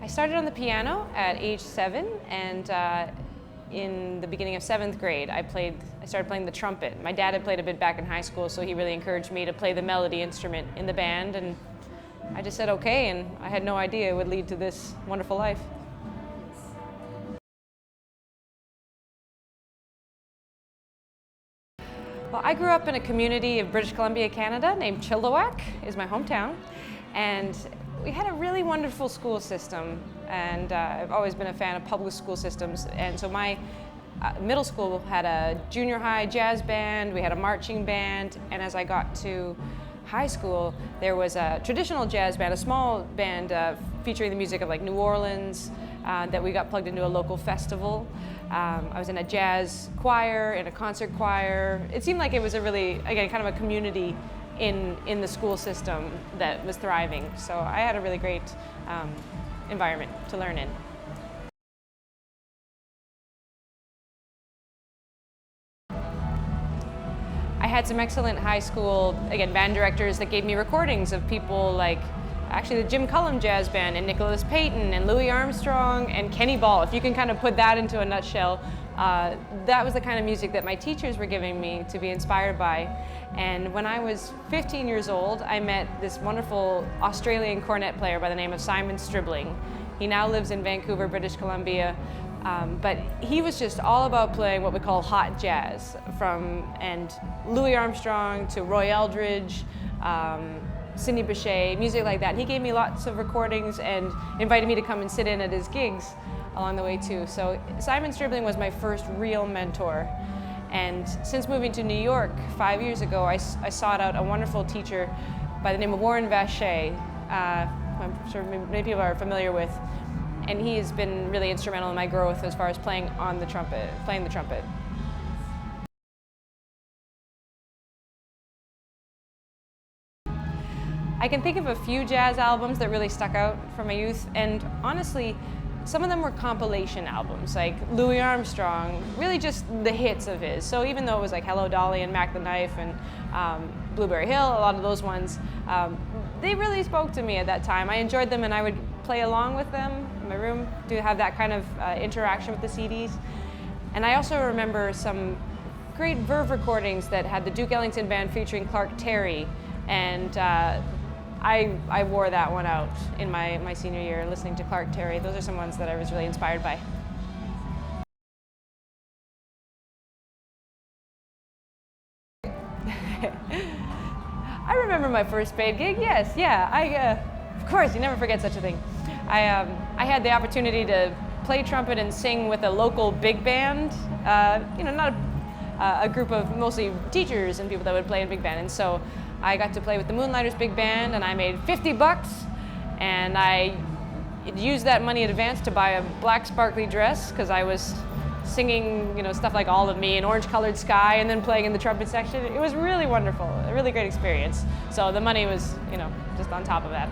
I started on the piano at age 7, and in the beginning of 7th grade, I started playing the trumpet. My dad had played a bit back in high school, so he really encouraged me to play the melody instrument in the band, and I just said okay, and I had no idea it would lead to this wonderful life. Well, I grew up in a community of British Columbia, Canada, named Chilliwack, is my hometown, and we had a really wonderful school system, and I've always been a fan of public school systems. And so my middle school had a junior high jazz band, we had a marching band, and as I got to high school, there was a traditional jazz band, a small band featuring the music of like New Orleans, that we got plugged into a local festival. I was in a jazz choir, in a concert choir. It seemed like it was a really, again, kind of a community in the school system that was thriving. So I had a really great environment to learn in. I had some excellent high school, again, band directors that gave me recordings of people like actually the Jim Cullum Jazz Band and Nicholas Payton and Louis Armstrong and Kenny Ball. If you can kind of put that into a nutshell, that was the kind of music that my teachers were giving me to be inspired by. And when I was 15 years old, I met this wonderful Australian cornet player by the name of Simon Stribling. He now lives in Vancouver, British Columbia. But he was just all about playing what we call hot jazz, and Louis Armstrong to Roy Eldridge, Sidney Bechet, music like that. And he gave me lots of recordings and invited me to come and sit in at his gigs along the way too. So Simon Stribling was my first real mentor. And since moving to New York 5 years ago, I sought out a wonderful teacher by the name of Warren Vacher, who I'm sure many people are familiar with. And he has been really instrumental in my growth as far as playing the trumpet. I can think of a few jazz albums that really stuck out from my youth, and honestly, some of them were compilation albums, like Louis Armstrong, really just the hits of his. So even though it was like Hello Dolly and Mac the Knife and Blueberry Hill, a lot of those ones, they really spoke to me at that time. I enjoyed them, and I would play along with them in my room to have that kind of interaction with the CDs. And I also remember some great Verve recordings that had the Duke Ellington Band featuring Clark Terry, and I wore that one out in my senior year, listening to Clark Terry. Those are some ones that I was really inspired by. I remember my first paid gig, yes, yeah. Of course, you never forget such a thing. I had the opportunity to play trumpet and sing with a local big band, not a group of mostly teachers and people that would play in big band. And so I got to play with the Moonlighters Big Band, and I made $50, and I used that money in advance to buy a black sparkly dress because I was singing, stuff like All of Me and Orange Colored Sky, and then playing in the trumpet section. It was really wonderful, a really great experience. So the money was, just on top of that.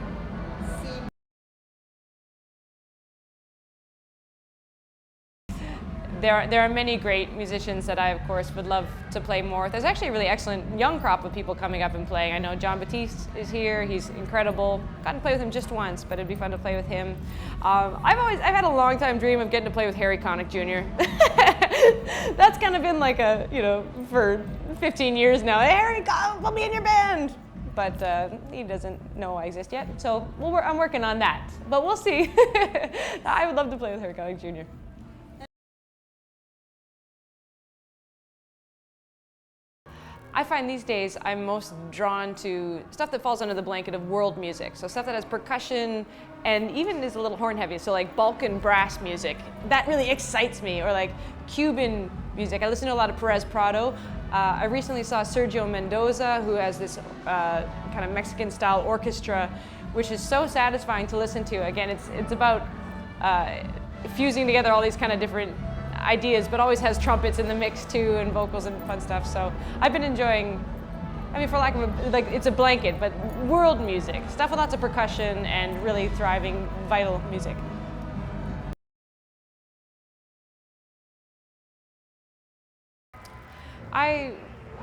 There are many great musicians that I, of course, would love to play more with. There's actually a really excellent young crop of people coming up and playing. I know John Batiste is here. He's incredible. Gotten to play with him just once, but it'd be fun to play with him. I've had a long time dream of getting to play with Harry Connick Jr. That's kind of been like for 15 years now. Hey, Harry, put me in your band. But he doesn't know I exist yet, so I'm working on that. But we'll see. I would love to play with Harry Connick Jr. I find these days I'm most drawn to stuff that falls under the blanket of world music. So stuff that has percussion and even is a little horn heavy. So like Balkan brass music, that really excites me. Or like Cuban music. I listen to a lot of Perez Prado. I recently saw Sergio Mendoza, who has this kind of Mexican style orchestra, which is so satisfying to listen to. Again, it's about fusing together all these kind of different ideas, but always has trumpets in the mix too, and vocals and fun stuff. So I've been enjoying, for lack of it's a blanket, but world music, stuff with lots of percussion and really thriving, vital music.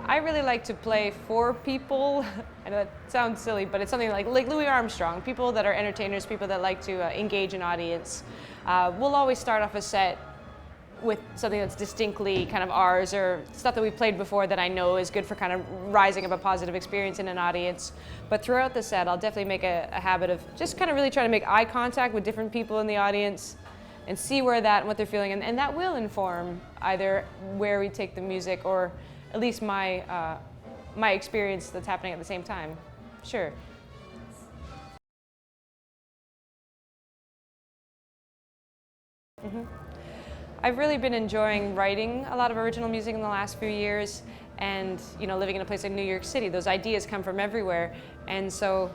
I really like to play for people. I know that sounds silly, but it's something like Louis Armstrong, people that are entertainers, people that like to engage an audience. We'll always start off a set with something that's distinctly kind of ours, or stuff that we've played before that I know is good for kind of rising up a positive experience in an audience. But throughout the set, I'll definitely make a habit of just kind of really trying to make eye contact with different people in the audience and see where that and what they're feeling, and that will inform either where we take the music or at least my experience that's happening at the same time. Sure. I've really been enjoying writing a lot of original music in the last few years, and living in a place like New York City, those ideas come from everywhere, and so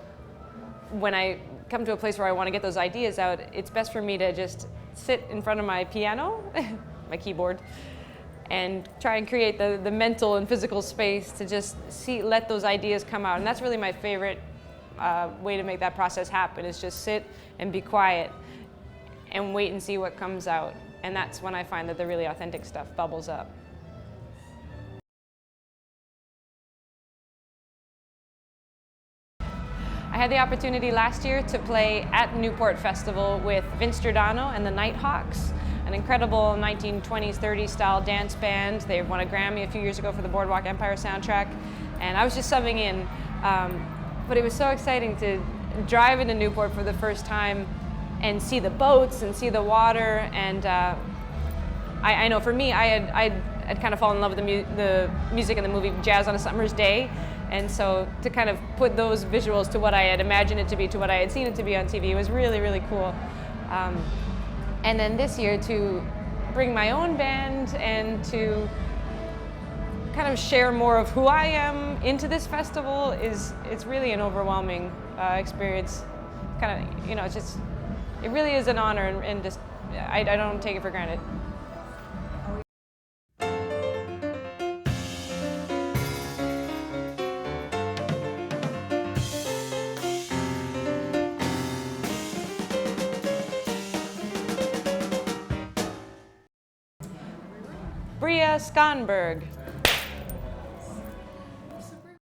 when I come to a place where I want to get those ideas out, it's best for me to just sit in front of my piano, my keyboard, and try and create the mental and physical space to just let those ideas come out. And that's really my favorite way to make that process happen, is just sit and be quiet and wait and see what comes out. And that's when I find that the really authentic stuff bubbles up. I had the opportunity last year to play at Newport Festival with Vince Giordano and the Nighthawks, an incredible 1920s, 30s style dance band. They won a Grammy a few years ago for the Boardwalk Empire soundtrack, and I was just subbing in. But it was so exciting to drive into Newport for the first time and see the boats and see the water. And I know for me, I'd kind of fallen in love with the music in the movie Jazz on a Summer's Day. And so to kind of put those visuals to what I had imagined it to be, to what I had seen it to be on TV, was really, really cool. And then this year to bring my own band and to kind of share more of who I am into this festival it's really an overwhelming experience. Kind of, it really is an honor, and just I don't take it for granted. Bria Skonberg.